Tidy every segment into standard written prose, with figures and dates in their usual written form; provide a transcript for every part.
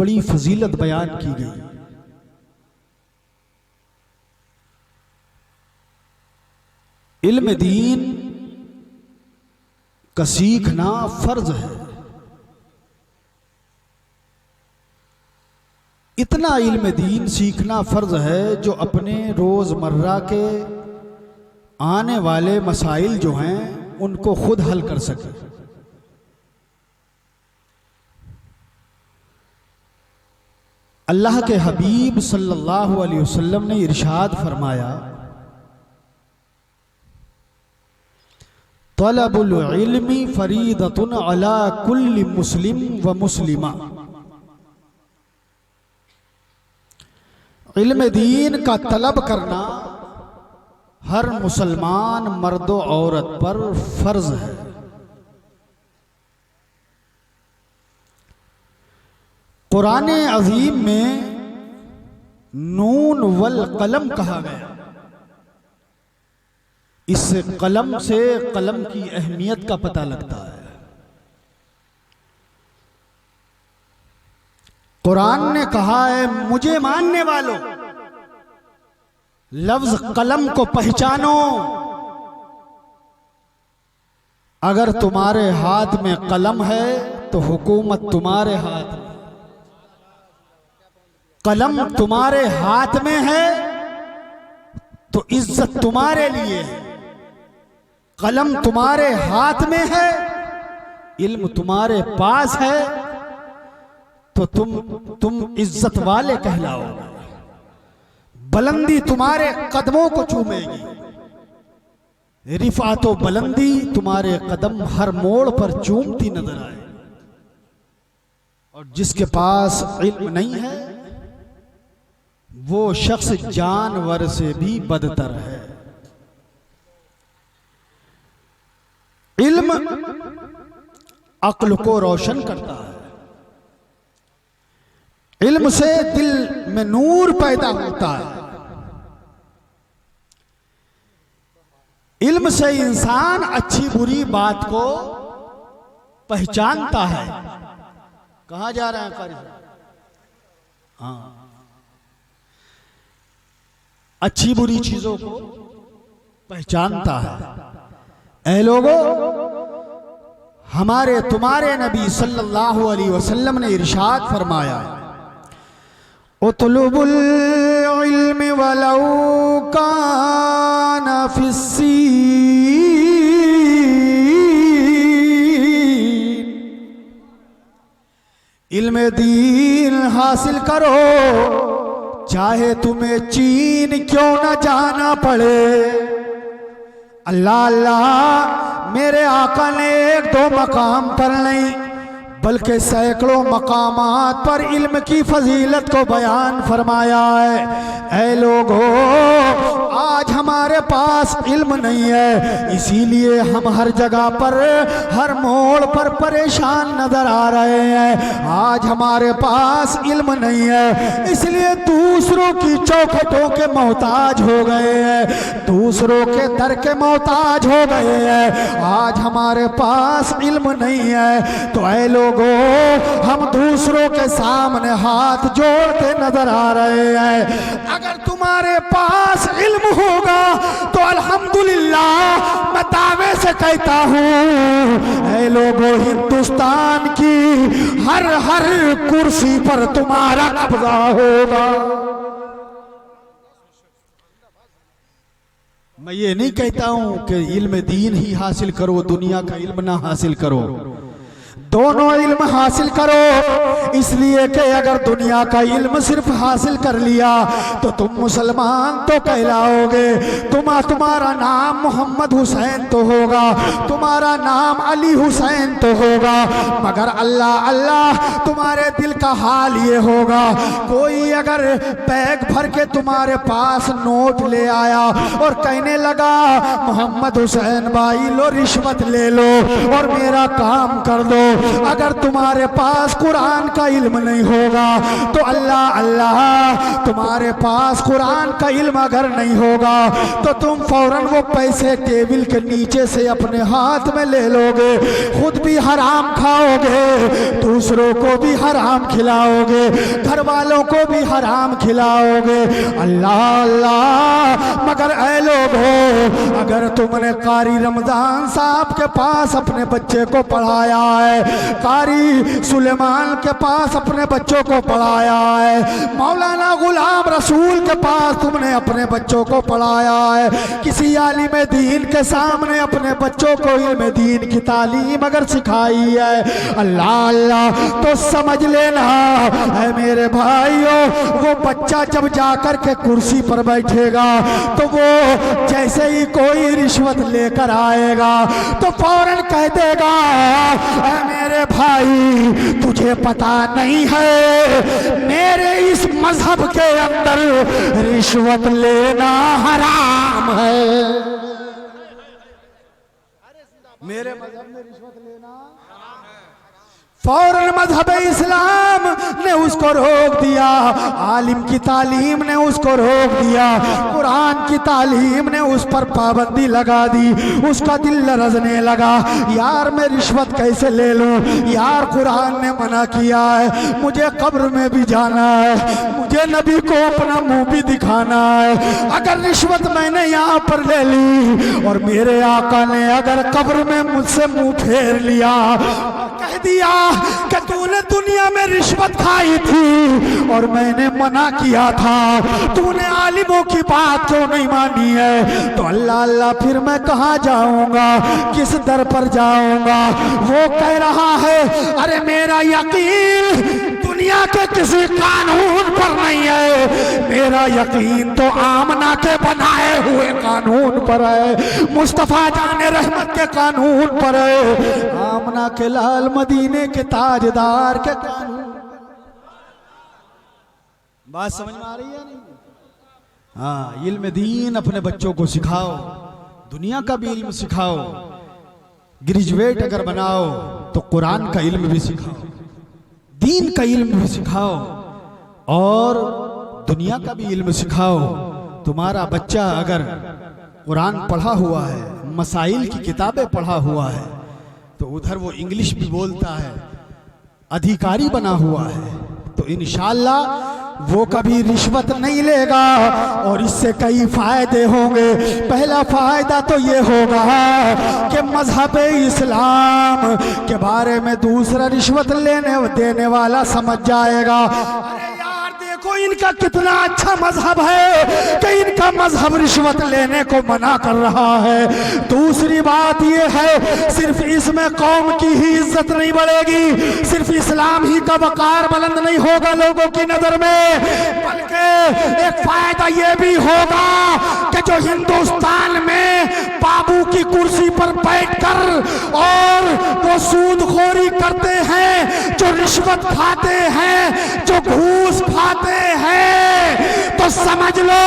बड़ी फजीलत बयान की गई। इल्म दीन का सीखना फर्ज है। इतना इल्म दीन सीखना फर्ज है जो अपने रोजमर्रा के आने वाले मसाइल जो हैं उनको खुद हल कर सके। अल्लाह के हबीब सल्लल्लाहु अलैहि वसल्लम ने इरशाद फरमाया, तलबुल इल्मी फरीदतुन अला कुल्ली मुस्लिम व मुस्लिमा। इल्म दीन का तलब करना हर मुसलमान मर्द व औरत पर फर्ज है। कुरान अजीम में नून वल कलम कहा गया। इससे कलम से कलम की अहमियत का पता लगता है। कुरान ने कहा है, मुझे मानने वालों लफ्ज कलम को पहचानो। अगर तुम्हारे हाथ में कलम है तो हुकूमत तुम्हारे हाथ में, कलम तुम्हारे हाथ में है तो इज्जत तुम्हारे लिए है। कलम तुम्हारे हाथ में है, इल्म तुम्हारे पास है तो तुम इज्जत वाले कहलाओगे। बुलंदी तुम्हारे कदमों को चूमेगी। रिफातो बुलंदी तुम्हारे कदम हर मोड़ पर चूमती नजर आए। और जिसके पास इल्म नहीं है वो शख्स जानवर से भी बदतर है। इल्म अक्ल को रोशन करता है। इल्म से दिल में नूर पैदा होता है। इल्म से इंसान अच्छी बुरी बात को पहचानता है। कहां जा रहे हैं कारी? हाँ, अच्छी बुरी चीजों को पहचानता है। ऐ लोगों, हमारे तुम्हारे नबी सल्लल्लाहु अलैहि वसल्लम ने इरशाद फरमाया, उतलुबुल इल्म वलौ काना फिस्सीन। इल्म दीन हासिल करो चाहे तुम्हें चीन क्यों न जाना पड़े। अल्लाह अल्लाह मेरे आका ने एक दो मकाम पर नहीं बल्कि सैकड़ों मकामात पर इल्म की फजीलत को बयान फरमाया है। ऐ लोगों, आज हमारे पास इल्म नहीं है, इसीलिए हम हर जगह पर हर मोड़ पर परेशान नजर आ रहे हैं। आज हमारे पास इल्म नहीं है, इसलिए दूसरों की चौखटों के मोहताज हो गए हैं, दूसरों के दर के मोहताज हो गए हैं। आज हमारे पास इल्म नहीं है तो ऐ लोगों, हम दूसरों के सामने हाथ जोड़ते नजर आ रहे हैं। अगर तुम्हारे पास इल्म होगा तो अल्हम्दुलिल्लाह मैं दावे से कहता हूं, ऐ लोगों, हिंदुस्तान की हर हर कुर्सी पर तुम्हारा कब्जा होगा। मैं ये नहीं कहता हूं कि इल्म दीन ही हासिल करो, दुनिया का इल्म ना हासिल करो। दोनों इल्म हासिल करो, इसलिए कि अगर दुनिया का इल्म सिर्फ हासिल कर लिया तो तुम मुसलमान तो कहलाओगे। तुम्हारा नाम मोहम्मद हुसैन तो होगा, तुम्हारा नाम अली हुसैन तो होगा, मगर अल्लाह अल्लाह तुम्हारे दिल का हाल ये होगा, कोई अगर बैग भर के तुम्हारे पास नोट ले आया और कहने लगा मोहम्मद हुसैन भाई लो रिश्वत ले लो और मेरा काम कर दो, अगर तुम्हारे पास कुरान का इल्म नहीं होगा तो अल्लाह अल्लाह, तुम्हारे पास कुरान का इल्म अगर नहीं होगा तो तुम फौरन वो पैसे टेबल के नीचे से अपने हाथ में ले लोगे, खुद भी हराम खाओगे, दूसरों को भी हराम खिलाओगे, घर वालों को भी हराम खिलाओगे। अल्लाह अल्लाह, मगर ऐ लोगो, अगर तुमने कारी रमजान साहब के पास अपने बच्चे को पढ़ाया है, कारी सुलेमान के पास अपने बच्चों को पढ़ाया है, मौलाना गुलाम रसूल के पास तुमने अपने बच्चों को पढ़ाया है, किसी आलिम दीन के सामने अपने बच्चों को इल्म दीन की तालीम अगर सिखाई है, अल्लाह अल्लाह, तो समझ लेना है मेरे भाइयों, वो बच्चा जब जाकर के कुर्सी पर बैठेगा तो वो जैसे ही कोई रिश्वत लेकर आएगा तो फौरन कह देगा, ऐ मेरे भाई तुझे पता नहीं है मेरे इस मजहब के अंदर रिश्वत लेना हराम है। मेरे मजहब में रिश्वत लेना फौरन मजहब इस्लाम ने उसको रोक दिया, आलिम की तालीम ने उसको रोक दिया, कुरान की तालीम ने उस पर पाबंदी लगा दी। उसका दिल लरजने लगा, यार मैं रिश्वत कैसे ले लूं, यार कुरान ने मना किया है, मुझे कब्र में भी जाना है, मुझे नबी को अपना मुंह भी दिखाना है, अगर रिश्वत मैंने यहाँ पर ले ली और मेरे आका ने अगर कब्र में मुझसे मुंह फेर लिया, कह दिया कि तूने दुनिया में रिश्वत खाई थी और मैंने मना किया था, तूने आलिमों की बात क्यों नहीं मानी है, तो अल्लाह अल्लाह फिर मैं कहाँ जाऊंगा, किस दर पर जाऊंगा। वो कह रहा है, अरे मेरा यकीन दुनिया के किसी कानून पर नहीं है, मेरा यकीन तो आमना के बनाए हुए कानून पर है, मुस्तफा जाने रहमत के कानून पर है, आमना के लाल मदीने के ताजदार के कानून। बात समझ में आ रही है नहीं? हाँ, इल्म दीन अपने बच्चों को सिखाओ, दुनिया का भी इल्म सिखाओ, ग्रेजुएट अगर बनाओ तो कुरान का इल्म भी सिखाओ, दीन का इल्म भी सिखाओ और दुनिया का भी इल्म सिखाओ। तुम्हारा बच्चा अगर कुरान पढ़ा हुआ है, मसाइल की किताबें पढ़ा हुआ है, तो उधर वो इंग्लिश भी बोलता है, अधिकारी बना हुआ है, तो इंशाअल्लाह वो कभी रिश्वत नहीं लेगा और इससे कई फायदे होंगे। पहला फायदा तो ये होगा कि मजहब इस्लाम के बारे में दूसरा रिश्वत लेने देने वाला समझ जाएगा, अरे यार देखो इनका कितना अच्छा मजहब है कि इनका मजहब रिश्वत लेने को मना कर रहा है। दूसरी बात ये है, सिर्फ इसमें कौम की ही इज्जत नहीं बढ़ेगी, सिर्फ इस्लाम ही का वकार बुलंद नहीं होगा लोगों की नजर में, बल्कि एक फायदा ये भी होगा कि जो हिंदुस्तान में बाबू की कुर्सी पर बैठकर और वो सूदखोरी करते हैं, जो रिश्वत खाते हैं, जो घूस खाते हैं, तो समझ लो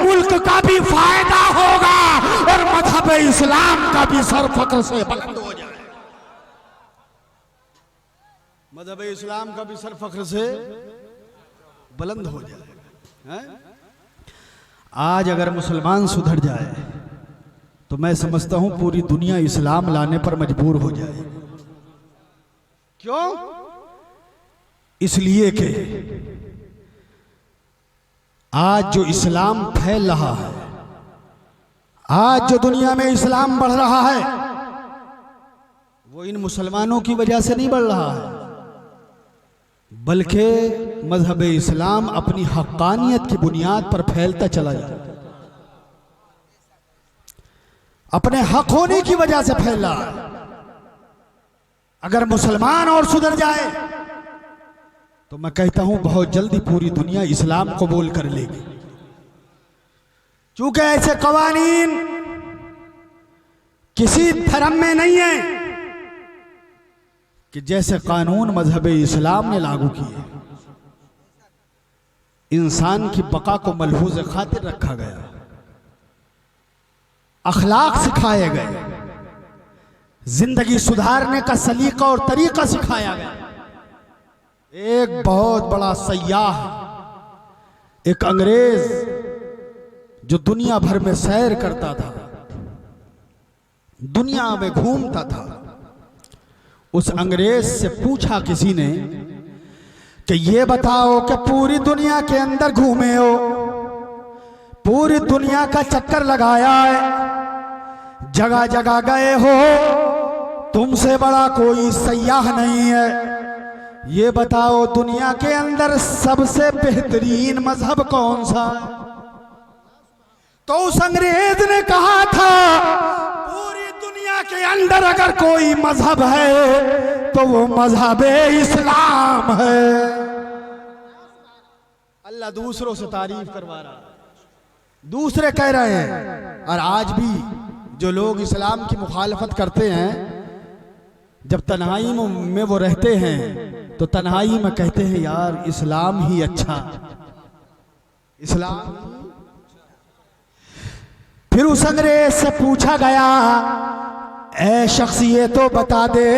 मुल्क का भी फायदा होगा और मजहब इस्लाम का भी सर फख्र से बुलंद हो जाए। मजहब इस्लाम का भी सर फख्र से बुलंद हो जाएगा। आज अगर मुसलमान सुधर जाए तो मैं समझता हूं पूरी दुनिया इस्लाम लाने पर मजबूर हो जाए। क्यों? इसलिए कि आज जो इस्लाम फैल रहा है, आज जो दुनिया में इस्लाम बढ़ रहा है, वो इन मुसलमानों की वजह से नहीं बढ़ रहा है, बल्कि मजहब इस्लाम अपनी हक्कानियत की बुनियाद पर फैलता चला जाता है, अपने हक होने की वजह से फैल रहा है। अगर मुसलमान और सुधर जाए तो मैं कहता हूं बहुत जल्दी पूरी दुनिया इस्लाम कबूल कर लेगी। चूंकि ऐसे कवानीन किसी धर्म में नहीं है कि जैसे कानून मजहब इस्लाम ने लागू किए, इंसान की बका को मलहूज खातिर रखा गया, अखलाक सिखाए गए, जिंदगी सुधारने का सलीका और तरीका सिखाया गया। एक बहुत बड़ा सयाह, एक अंग्रेज जो दुनिया भर में सैर करता था, दुनिया में घूमता था, उस अंग्रेज से पूछा किसी ने कि ये बताओ कि पूरी दुनिया के अंदर घूमे हो, पूरी दुनिया का चक्कर लगाया है, जगह जगह गए हो, तुमसे बड़ा कोई सयाह नहीं है, ये बताओ दुनिया के अंदर सबसे बेहतरीन मजहब कौन सा है? तो उस अंग्रेज ने कहा था, पूरी दुनिया के अंदर अगर कोई मजहब है तो वो मजहब इस्लाम है। अल्लाह दूसरों से तारीफ करवा रहा है, दूसरे कह रहे हैं। और आज भी जो लोग इस्लाम की मुखालफत करते हैं, जब तन्हाई में वो रहते हैं तो तन्हाई में कहते हैं यार इस्लाम ही अच्छा, इस्लाम। फिर उस अंग्रेज से पूछा गया, ऐ शख्स ये तो बता दे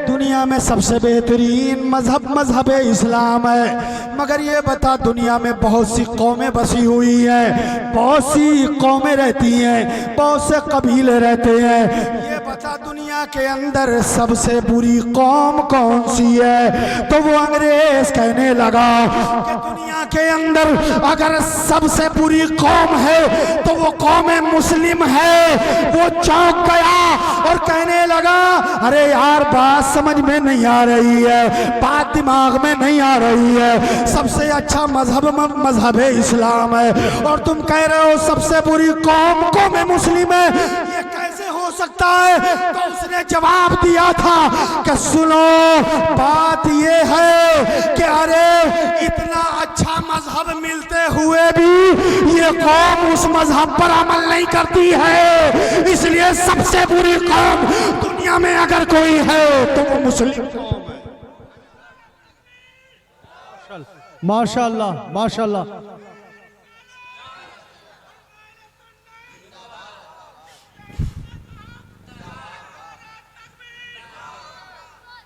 दुनिया में सबसे बेहतरीन मजहब इस्लाम है, मगर ये बता दुनिया में बहुत सी कौमें बसी हुई हैं, बहुत सी कौमें रहती हैं, बहुत से कबीले रहते हैं, ये बता दुनिया के अंदर सबसे बुरी कौम कौन सी है? तो वो अंग्रेज कहने लगा कि दुनिया के अंदर अगर सबसे बुरी कौम है तो वो कौम मुस्लिम है। वो चौंक गया और कहने लगा, अरे यार बात समझ में नहीं आ रही है, बात दिमाग में नहीं आ रही है, सबसे अच्छा मजहब इस्लाम है और तुम कह रहे हो सबसे बुरी कौम में मुस्लिम है, ये कैसे हो सकता है? तो उसने जवाब दिया था कि सुनो, बात ये है कि अरे इतना अच्छा मजहब मिलते हुए भी ये कौम उस मजहब पर अमल नहीं करती है, इसलिए सबसे बुरी कौम दुनिया में अगर कोई है तो वो मुस्लिम कौम है। माशाअल्लाह माशाअल्लाह।